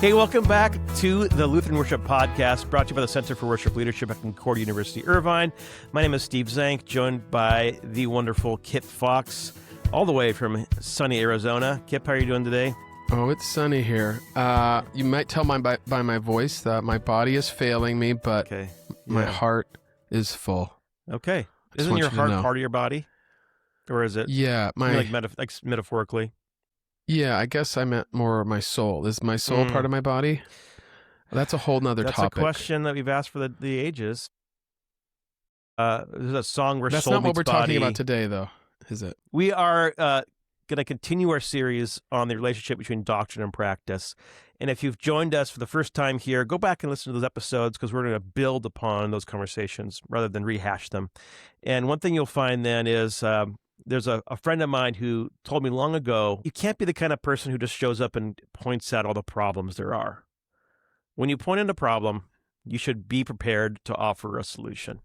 Hey, welcome back to the Lutheran Worship Podcast, brought to you by the Center for Worship Leadership at Concordia University, Irvine. My name is Steve Zank, joined by the wonderful Kip Fox, all the way from sunny Arizona. Kip, how are you doing today? Oh, it's sunny here. You might tell by my voice that my body is failing me, but my heart is full. Okay. Isn't your heart part of your body? Or is it? Yeah. Metaphorically? Yeah, I guess I meant more my soul. Is my soul part of my body? That's a whole nother topic. That's a question that we've asked for the ages. There's a song where That's soul not what meets we're body. talking about today, though, is it? We are going to continue our series on the relationship between doctrine and practice. And if you've joined us for the first time here, go back and listen to those episodes because we're going to build upon those conversations rather than rehash them. And one thing you'll find then is there's a friend of mine who told me long ago, you can't be the kind of person who just shows up and points out all the problems there are. When you point out a problem, you should be prepared to offer a solution.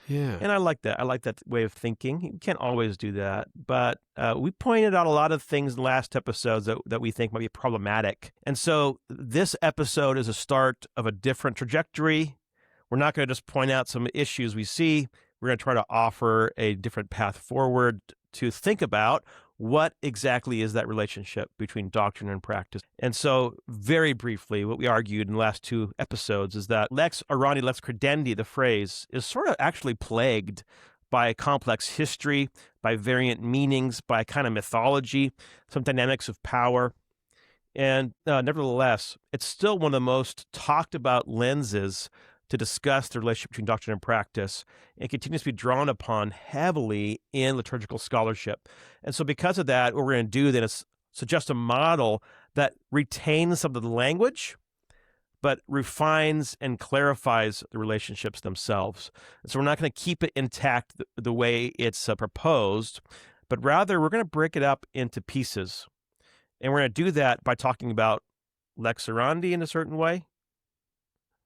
Yeah. And I like that. I like that way of thinking. You can't always do that. But we pointed out a lot of things in the last episodes that we think might be problematic. And so this episode is a start of a different trajectory. We're not going to just point out some issues we see. We're going to try to offer a different path forward to think about what exactly is that relationship between doctrine and practice. And so very briefly, what we argued in the last two episodes is that Lex Orandi Lex Credendi, the phrase, is sort of actually plagued by a complex history, by variant meanings, by a kind of mythology, some dynamics of power. And nevertheless, it's still one of the most talked about lenses to discuss the relationship between doctrine and practice, and continues to be drawn upon heavily in liturgical scholarship. And so because of that, what we're going to do then is suggest a model that retains some of the language, but refines and clarifies the relationships themselves. And so we're not going to keep it intact the way it's proposed, but rather we're going to break it up into pieces. And we're going to do that by talking about Lex Orandi in a certain way,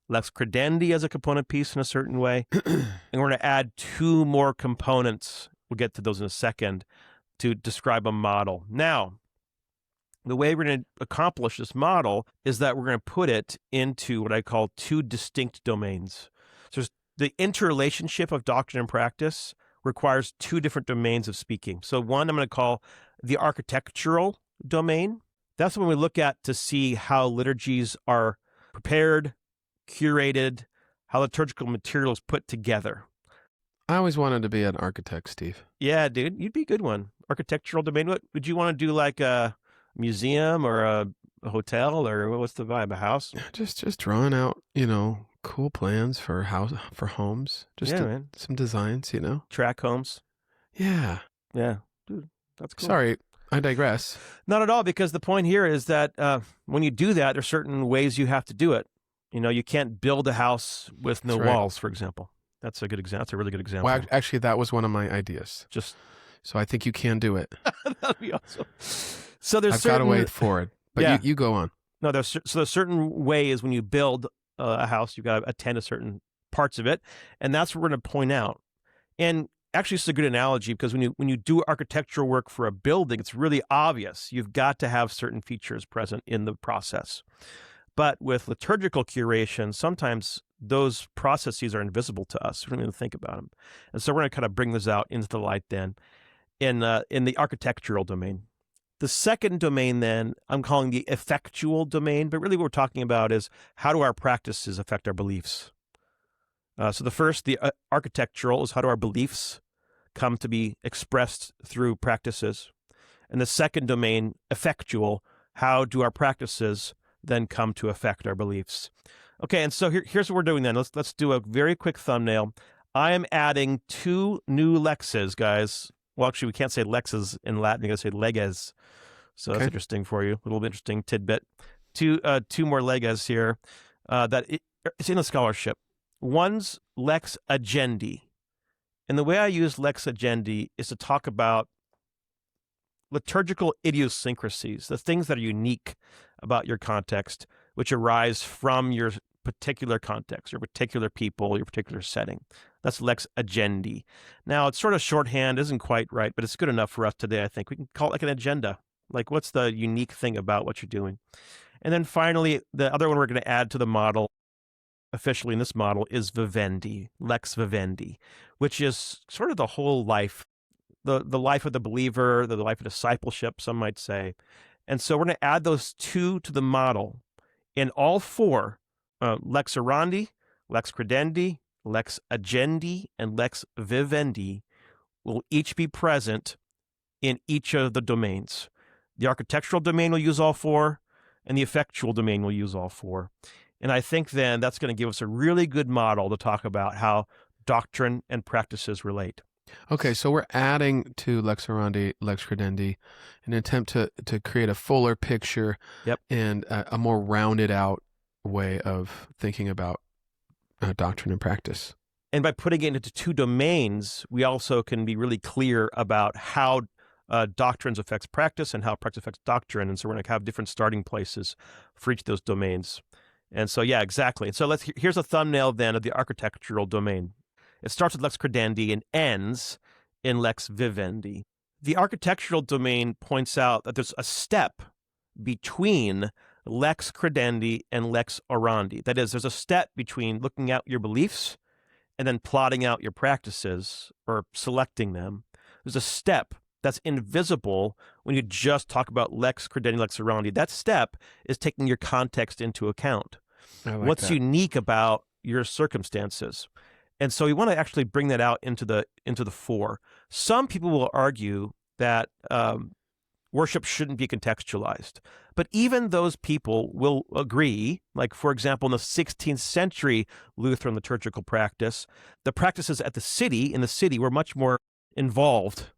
Lex Credendi as a component piece in a certain way, and we're going to add two more components, we'll get to those in a second, to describe a model. Now, the way we're going to accomplish this model is that we're going to put it into what I call two distinct domains. So the interrelationship of doctrine and practice requires two different domains of speaking. So one I'm going to call the architectural domain. That's when we look at to see how liturgies are prepared, curated, how liturgical material is put together. I always wanted to be an architect, Steve. Yeah, dude, you'd be a good one. Architectural domain. What would you want to do, like a museum or a hotel, or what's the vibe? A house? Just drawing out, cool plans for homes. Just some designs, Track homes. Yeah. Yeah, dude, that's cool. Sorry, I digress. Not at all, because the point here is that when you do that, there's certain ways you have to do it. You can't build a house with no walls, for example. That's a good example. That's a really good example. Well, actually, that was one of my ideas. So I think you can do it. That'd be awesome. So I've got to wait for it. But you go on. No, there's certain ways when you build a house, you've got to attend to certain parts of it, and that's what we're going to point out. And actually, it's a good analogy because when you do architectural work for a building, it's really obvious. You've got to have certain features present in the process. But with liturgical curation, sometimes those processes are invisible to us. We don't even think about them. And so we're going to kind of bring this out into the light then in the architectural domain. The second domain then, I'm calling the effectual domain, but really what we're talking about is how do our practices affect our beliefs? So the first, the architectural, is how do our beliefs come to be expressed through practices? And the second domain, effectual, how do our practices then come to affect our beliefs? Okay, and so here's what we're doing then. Let's do a very quick thumbnail. I am adding two new lexes, guys. Well, actually, we can't say lexes in Latin. You got to say leges. So that's interesting for you. A little bit interesting tidbit. Two more leges here. It's in the scholarship. One's lex agendi. And the way I use lex agendi is to talk about liturgical idiosyncrasies, the things that are unique about your context, which arise from your particular context, your particular people, your particular setting. That's lex agendi. Now, it's sort of shorthand, isn't quite right, but it's good enough for us today, I think. We can call it like an agenda. Like, what's the unique thing about what you're doing? And then finally, the other one we're going to add to the model, officially in this model, is vivendi, Lex Vivendi, which is sort of the whole life, the life of the believer, the life of discipleship, some might say. And so we're going to add those two to the model. In all four, Lex Orandi, Lex Credendi, Lex Agendi, and Lex Vivendi will each be present in each of the domains. The architectural domain will use all four, and the effectual domain will use all four. And I think then that's going to give us a really good model to talk about how doctrine and practices relate. Okay, so we're adding to Lex Orandi Lex Credendi in an attempt to create a fuller picture and a more rounded out way of thinking about doctrine and practice. And by putting it into two domains, we also can be really clear about how doctrines affects practice and how practice affects doctrine. And so we're going to have different starting places for each of those domains. And so, yeah, exactly. And so here's a thumbnail then of the architectural domain. It starts with Lex Credendi and ends in Lex Vivendi. The architectural domain points out that there's a step between Lex Credendi and Lex Orandi. That is, there's a step between looking at your beliefs and then plotting out your practices or selecting them. There's a step that's invisible when you just talk about Lex Credendi, Lex Orandi. That step is taking your context into account. What's unique about your circumstances. And so we want to actually bring that out into the fore. Some people will argue that worship shouldn't be contextualized. But even those people will agree, like, for example, in the 16th century Lutheran liturgical practice, the practices in the city were much more involved.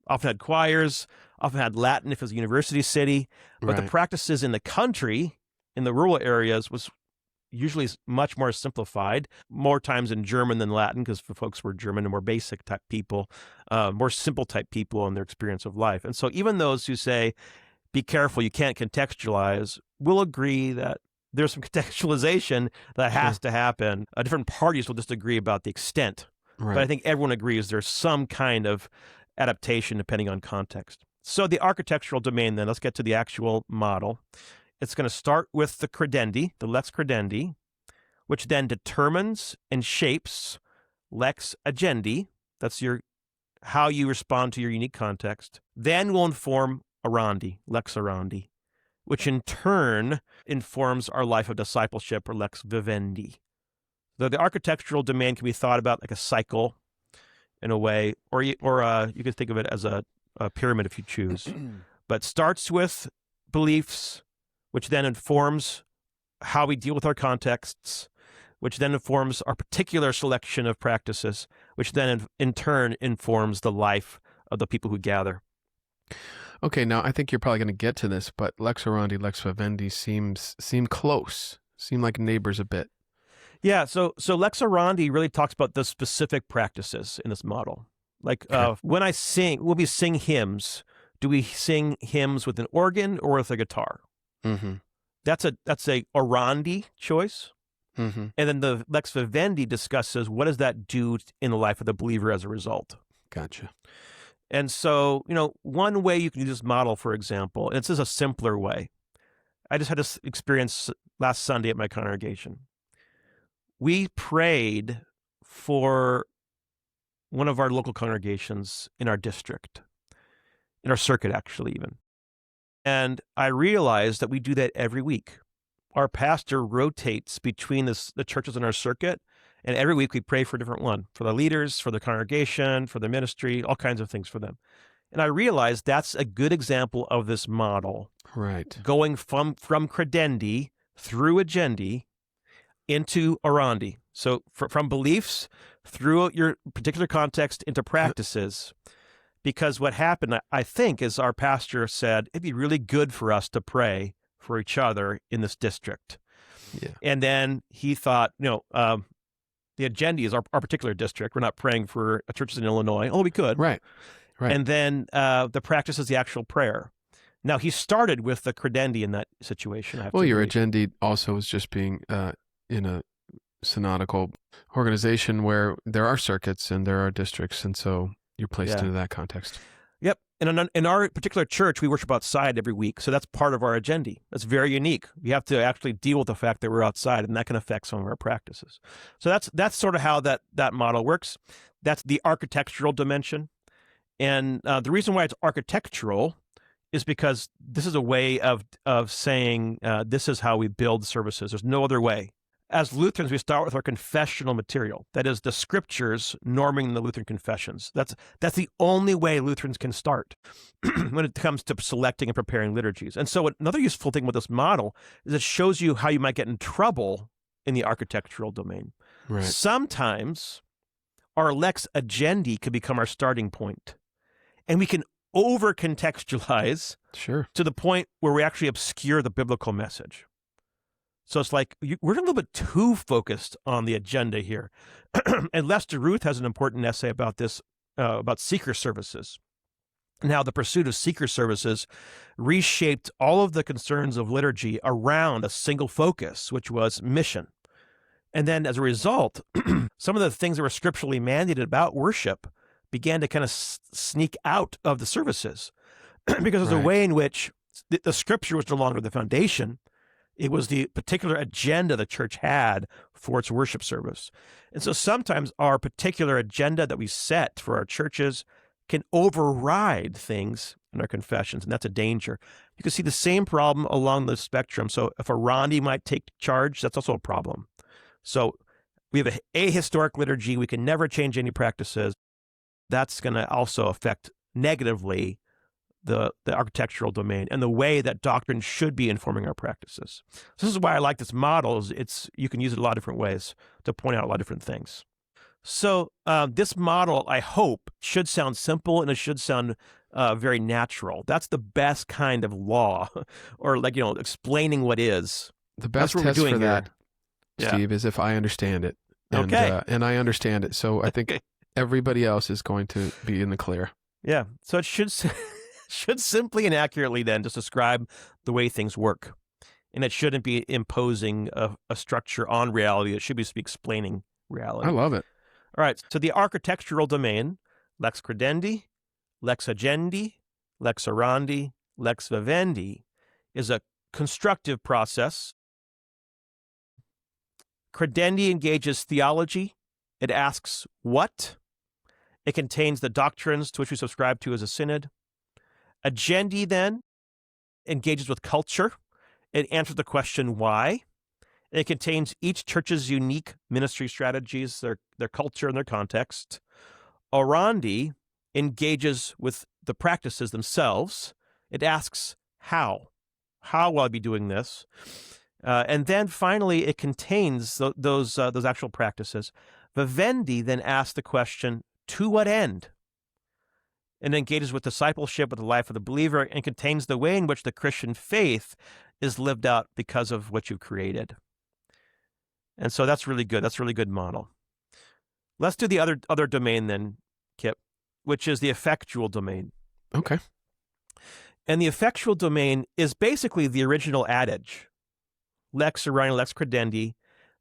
Often had choirs, often had Latin if it was a university city. But the practices in the country, in the rural areas, was usually much more simplified, more times in German than Latin, because folks were German and more basic type people, more simple type people in their experience of life. And so even those who say, be careful, you can't contextualize, will agree that there's some contextualization that has to happen. Different parties will disagree about the extent. But I think everyone agrees there's some kind of adaptation depending on context. So the architectural domain then, let's get to the actual model. It's going to start with the credendi, the Lex Credendi, which then determines and shapes Lex Agendi. That's how you respond to your unique context. Then will inform Orandi, Lex Orandi, which in turn informs our life of discipleship, or Lex Vivendi. So the architectural domain can be thought about like a cycle in a way, or you can think of it as a pyramid if you choose. But starts with beliefs, which then informs how we deal with our contexts, which then informs our particular selection of practices, which then in turn informs the life of the people who gather. Okay, now I think you're probably going to get to this, but Lex Orandi, Lex Vivendi seem close, seem like neighbors a bit. Yeah, so Lex Orandi really talks about the specific practices in this model. Like when we sing hymns, do we sing hymns with an organ or with a guitar? Mm-hmm. That's a Orandi choice. Mm-hmm. And then the Lex Vivendi discusses what does that do in the life of the believer as a result. Gotcha. And so, one way you can use this model, for example, and this is a simpler way. I just had this experience last Sunday at my congregation. We prayed for one of our local congregations in our district, in our circuit, actually, even. And I realized that we do that every week. Our pastor rotates between the churches in our circuit, and every week we pray for a different one, for the leaders, for the congregation, for the ministry, all kinds of things for them. And I realized that's a good example of this model. Right. Going from credendi through agendi into orandi. So from beliefs through your particular context into practices. Because what happened, I think, is our pastor said, it'd be really good for us to pray for each other in this district. Yeah. And then he thought, the agendi is our particular district. We're not praying for churches in Illinois. Oh, we could. Right. And then the practice is the actual prayer. Now, he started with the credendi in that situation. Your agendi also was just being in a synodical organization where there are circuits and there are districts, and so you're placed into that context. Yep. And in our particular church, we worship outside every week. So that's part of our agendi. That's very unique. We have to actually deal with the fact that we're outside, and that can affect some of our practices. So that's sort of how that model works. That's the architectural dimension. And the reason why it's architectural is because this is a way of saying this is how we build services. There's no other way. As Lutherans, we start with our confessional material. That is the scriptures norming the Lutheran confessions. That's the only way Lutherans can start when it comes to selecting and preparing liturgies. And so another useful thing with this model is it shows you how you might get in trouble in the architectural domain. Right. Sometimes our lex agendi could become our starting point, and we can over-contextualize to the point where we actually obscure the biblical message. So it's like we're a little bit too focused on the agenda here. And Lester Ruth has an important essay about this, about seeker services. And how the pursuit of seeker services reshaped all of the concerns of liturgy around a single focus, which was mission. And then as a result, some of the things that were scripturally mandated about worship began to kind of sneak out of the services because there's a way in which the scripture was no longer the foundation. It was the particular agenda the church had for its worship service. And so sometimes our particular agenda that we set for our churches can override things in our confessions, and that's a danger. You can see the same problem along the spectrum. So if Orandi might take charge, that's also a problem. So we have a ahistoric liturgy. We can never change any practices. That's going to also affect negatively the architectural domain and the way that doctrine should be informing our practices. So this is why I like this model. You can use it a lot of different ways to point out a lot of different things. So this model, I hope, should sound simple, and it should sound very natural. That's the best kind of law, or explaining what is. The best test for that, Steve, is if I understand it. And, and I understand it. So I think everybody else is going to be in the clear. Yeah. So it should simply and accurately then just describe the way things work. And it shouldn't be imposing a structure on reality. It should be explaining reality. I love it. All right. So the architectural domain, Lex Credendi, Lex Agendi, Lex Orandi, Lex Vivendi, is a constructive process. Credendi engages theology. It asks what? It contains the doctrines to which we subscribe to as a synod. Agendi then engages with culture. It answers the question why. It contains each church's unique ministry strategies, their culture and their context. Orandi engages with the practices themselves. It asks how. How will I be doing this? And then finally, it contains those actual practices. Vivendi then asks the question, to what end? And engages with discipleship, with the life of the believer, and contains the way in which the Christian faith is lived out because of what you've created. And so that's really good. That's a really good model. Let's do the other domain then, Kip, which is the effectual domain. Okay. And the effectual domain is basically the original adage, Lex Orandi Lex Credendi,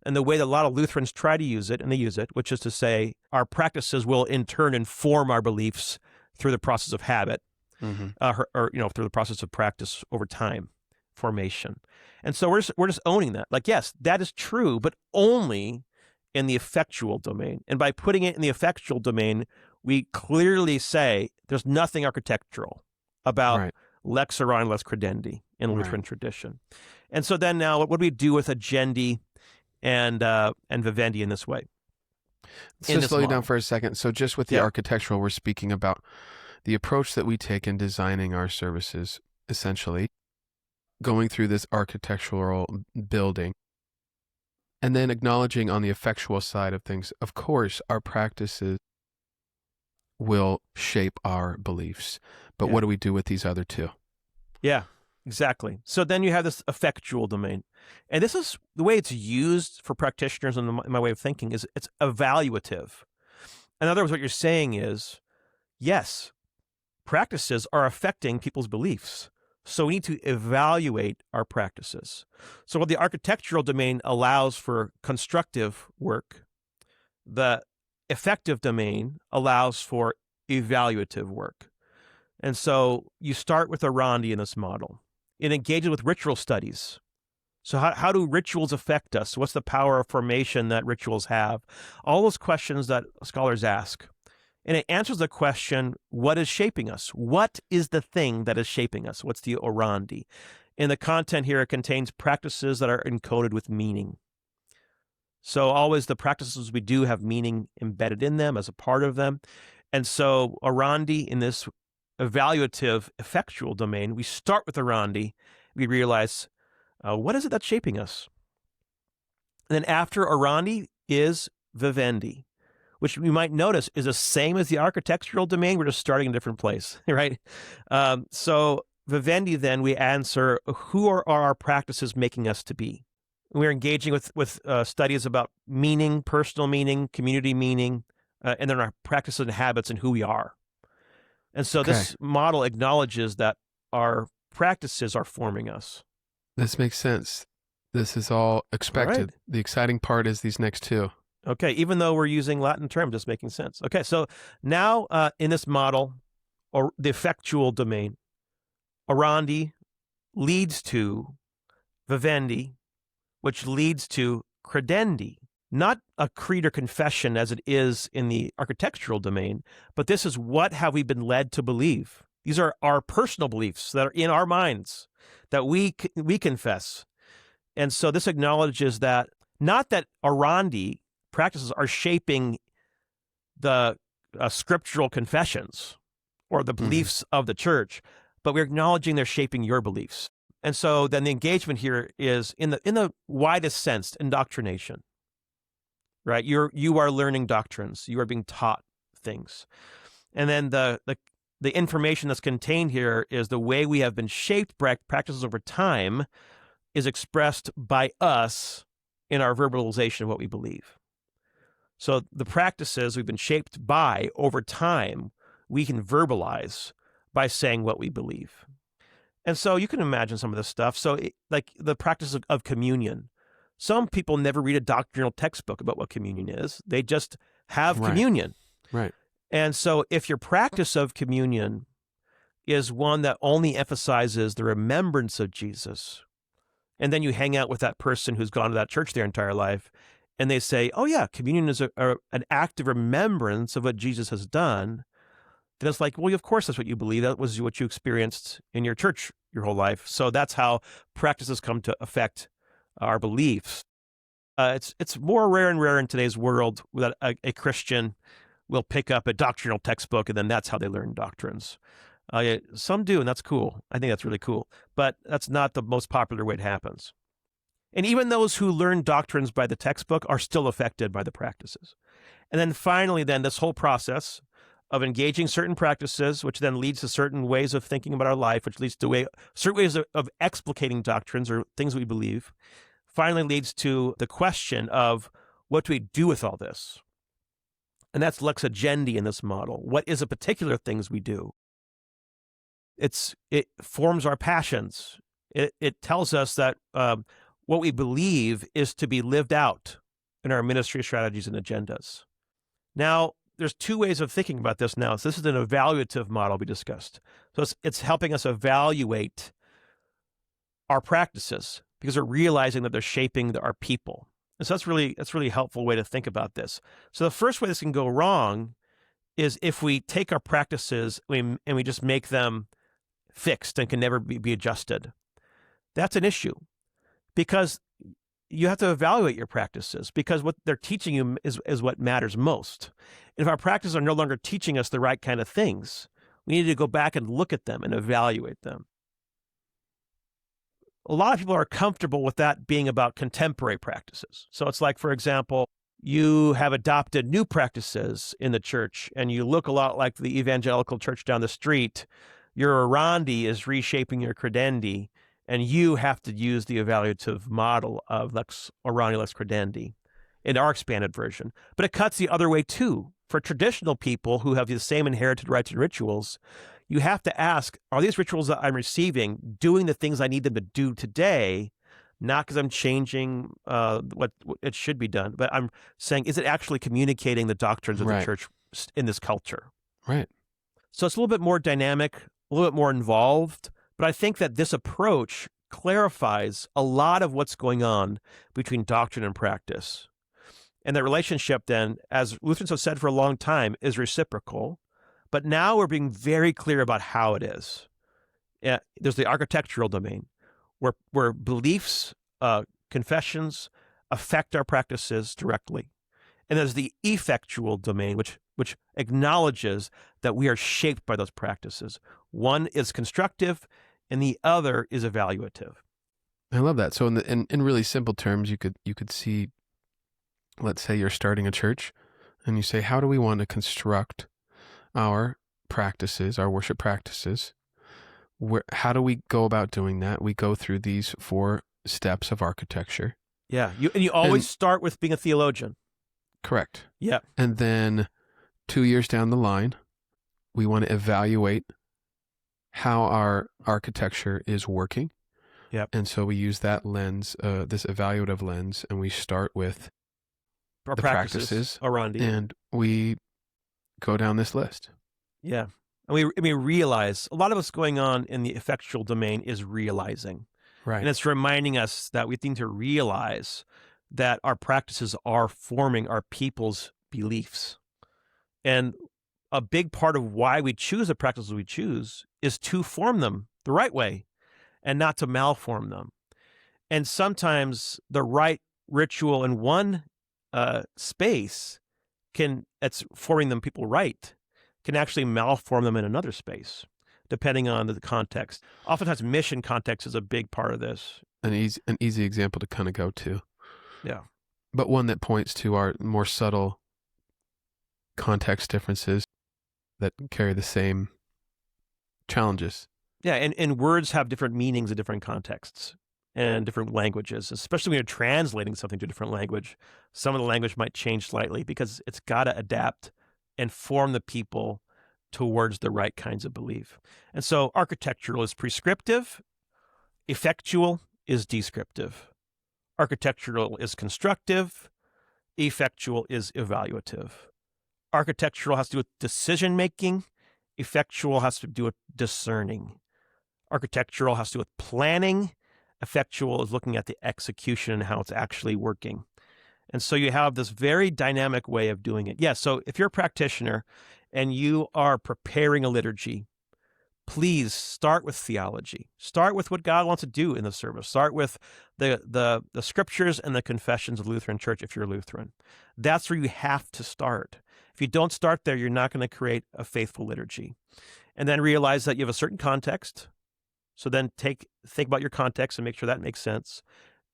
and the way that a lot of Lutherans try to use it, and they use it, which is to say our practices will in turn inform our beliefs through the process of habit, or through the process of practice over time, formation. And so we're just owning that. Like, yes, that is true, but only in the effectual domain. And by putting it in the effectual domain, we clearly say there's nothing architectural about Lex Orandi Lex Credendi in Lutheran tradition. And so then now, what do we do with agendi and vivendi in this way? Let's slow you down for a second. So just with the architectural, we're speaking about the approach that we take in designing our services, essentially going through this architectural building, and then acknowledging on the effectual side of things, of course, our practices will shape our beliefs. But what do we do with these other two? Yeah, exactly. So then you have this effectual domain. And this is the way it's used for practitioners in my way of thinking is it's evaluative. In other words, what you're saying is, yes, practices are affecting people's beliefs. So we need to evaluate our practices. So while the architectural domain allows for constructive work, the effective domain allows for evaluative work. And so you start with Orandi in this model. It engages with ritual studies. So how do rituals affect us? What's the power of formation that rituals have? All those questions that scholars ask. And it answers the question, what is shaping us? What is the thing that is shaping us? What's the Orandi? In the content here, it contains practices that are encoded with meaning. So always the practices we do have meaning embedded in them as a part of them. And so Orandi, in this evaluative, effectual domain, we start with Orandi. We realize, what is it that's shaping us? And then after Orandi is vivendi, which we might notice is the same as the architectural domain. We're just starting in a different place, right? So vivendi, then we answer, who are our practices making us to be? We're engaging with studies about meaning, personal meaning, community meaning, and then our practices and habits and who we are. And so this model acknowledges that our practices are forming us. This makes sense. This is all expected. All right. The exciting part is these next two. Okay, even though we're using Latin terms, it's making sense. Okay, so now in this model, or the effectual domain, Orandi leads to vivendi, which leads to credendi. Not a creed or confession as it is in the architectural domain, but this is what have we been led to believe. These are our personal beliefs that are in our minds that we confess. And so this acknowledges that not that Orandi practices are shaping the scriptural confessions or the beliefs of the church, but we're acknowledging they're shaping your beliefs. And so then the engagement here is in the widest sense, indoctrination, right? You are learning doctrines. You are being taught things. And then the information that's contained here is the way we have been shaped practices over time is expressed by us in our verbalization of what we believe. So the practices we've been shaped by over time, we can verbalize by saying what we believe. And so you can imagine some of this stuff. So like the practice of communion. Some people never read a doctrinal textbook about what communion is. They just have communion. Right. And so if your practice of communion is one that only emphasizes the remembrance of Jesus, and then you hang out with that person who's gone to that church their entire life, and they say, oh yeah, communion is an act of remembrance of what Jesus has done, then it's like, well, of course that's what you believe. That was what you experienced in your church your whole life. So that's how practices come to affect our beliefs. It's more rare and rare in today's world that a Christian will pick up a doctrinal textbook and then that's how they learn doctrines. Some do, and that's cool. I think that's really cool. But that's not the most popular way it happens. And even those who learn doctrines by the textbook are still affected by the practices. And then finally, then this whole process of engaging certain practices, which then leads to certain ways of thinking about our life, which leads to certain ways of explicating doctrines or things we believe, finally leads to the question of what do we do with all this? And that's lex agendi in this model. What is the particular things we do? It forms our passions. It tells us that what we believe is to be lived out in our ministry strategies and agendas. Now, there's two ways of thinking about this now. So this is an evaluative model we discussed. So it's helping us evaluate our practices because we're realizing that they're shaping our people. And so that's really a helpful way to think about this. So the first way this can go wrong is if we take our practices and we just make them fixed and can never be adjusted. That's an issue because you have to evaluate your practices because what they're teaching you is what matters most. And if our practices are no longer teaching us the right kind of things, we need to go back and look at them and evaluate them. A lot of people are comfortable with that being about contemporary practices. So it's like, for example, you have adopted new practices in the church and you look a lot like the evangelical church down the street. Your Orandi is reshaping your credendi, and you have to use the evaluative model of Lex Orandi Lex Credendi in our expanded version. But it cuts the other way too. For traditional people who have the same inherited rites and rituals, you have to ask, are these rituals that I'm receiving doing the things I need them to do today, not because I'm changing what it should be done, but I'm saying, is it actually communicating the doctrines of the church in this culture? Right. So it's a little bit more dynamic a little bit more involved, but I think that this approach clarifies a lot of what's going on between doctrine and practice. And that relationship then, as Lutherans have said for a long time, is reciprocal, but now we're being very clear about how it is. Yeah, there's the architectural domain, where beliefs, confessions affect our practices directly. And there's the effectual domain, which acknowledges that we are shaped by those practices. One is constructive, and the other is evaluative. I love that. So in really simple terms, you could see, let's say you're starting a church, and you say, how do we want to construct our practices, our worship practices? How do we go about doing that? We go through these 4 steps of architecture. Yeah, you always start with being a theologian. Correct. Yeah. And then 2 years down the line, we want to evaluate how our architecture is working. Yep. And so we use that lens, this evaluative lens, and we start with Our the practices, Orandi. and we go down this list. Yeah. And we realize a lot of what's going on in the effectual domain is realizing. Right. And it's reminding us that we need to realize that our practices are forming our people's beliefs. And a big part of why we choose the practices we choose is to form them the right way and not to malform them. And sometimes the right ritual in one space it's forming them people right, can actually malform them in another space, depending on the context. Oftentimes, mission context is a big part of this. An easy example to kind of go to. Yeah. But one that points to our more subtle context differences that carry the same challenges. Yeah, and words have different meanings in different contexts and different languages, especially when you're translating something to a different language. Some of the language might change slightly because it's got to adapt and form the people towards the right kinds of belief. And so architectural is prescriptive, effectual is descriptive. Architectural is constructive, effectual is evaluative. Architectural has to do with decision-making, effectual has to do with discerning. Architectural has to do with planning, effectual is looking at the execution and how it's actually working. And so you have this very dynamic way of doing it. Yeah, so if you're a practitioner and you are preparing a liturgy, please start with theology. Start with what God wants to do in the service. Start with the scriptures and the confessions of the Lutheran Church if you're Lutheran. That's where you have to start. If you don't start there, you're not going to create a faithful liturgy. And then realize that you have a certain context. So then think about your context and make sure that makes sense.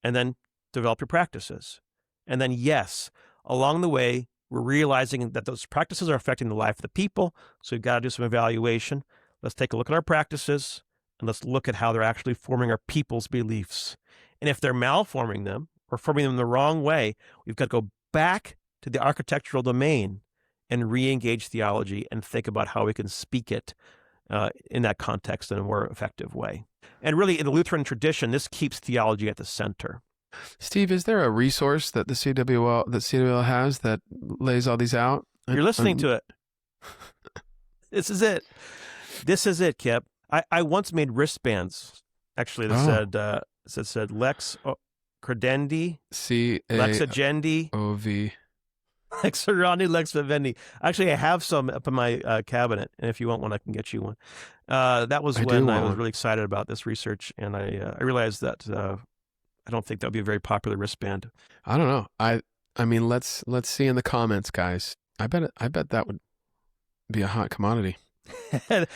And then develop your practices. And then, yes, along the way, we're realizing that those practices are affecting the life of the people. So we've got to do some evaluation. Let's take a look at our practices and let's look at how they're actually forming our people's beliefs. And if they're malforming them or forming them the wrong way, we've got to go back to the architectural domain and re-engage theology and think about how we can speak it in that context in a more effective way. And really, in the Lutheran tradition, this keeps theology at the center. Steve, is there a resource that the CWL has that lays all these out? You're listening to it. This is it. This is it, Kip. I once made wristbands, actually, that said Lex Credendi, Lex Agendi, OV. Lex Orandi Lex vivendi. Actually, I have some up in my cabinet, and if you want one, I can get you one. That was when I was really excited about this research, and I realized that I don't think that would be a very popular wristband. I don't know. I mean, let's see in the comments, guys. I bet that would be a hot commodity.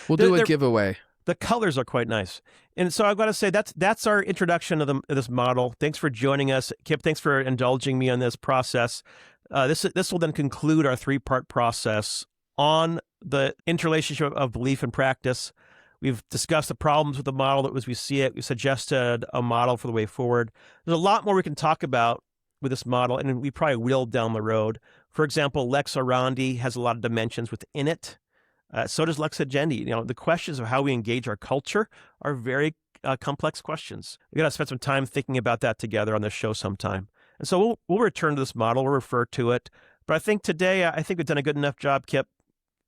We'll do a giveaway. The colors are quite nice. And so I've got to say, that's our introduction of this model. Thanks for joining us. Kip, thanks for indulging me on this process. This will then conclude our 3-part process on the interrelationship of belief and practice. We've discussed the problems with the model as we see it. We've suggested a model for the way forward. There's a lot more we can talk about with this model, and we probably will down the road. For example, Lex Orandi has a lot of dimensions within it. So does Lex Agendi. The questions of how we engage our culture are very complex questions. We've got to spend some time thinking about that together on this show sometime. And so we'll return to this model. We'll refer to it. But I think today, we've done a good enough job, Kip,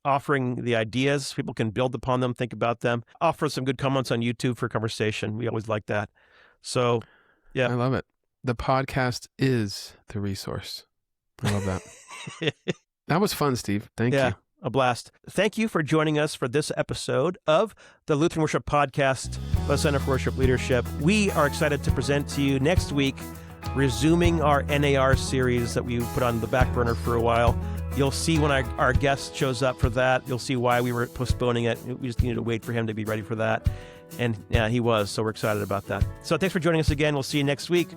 offering the ideas. People can build upon them, think about them, offer some good comments on YouTube for conversation. We always like that. So, yeah. I love it. The podcast is the resource. I love that. That was fun, Steve. Thank you. A blast. Thank you for joining us for this episode of the Lutheran Worship Podcast by the Center for Worship Leadership. We are excited to present to you next week, resuming our NAR series that we put on the back burner for a while. You'll see when our guest shows up for that. You'll see why we were postponing it. We just needed to wait for him to be ready for that. And yeah, he was. So we're excited about that. So thanks for joining us again. We'll see you next week.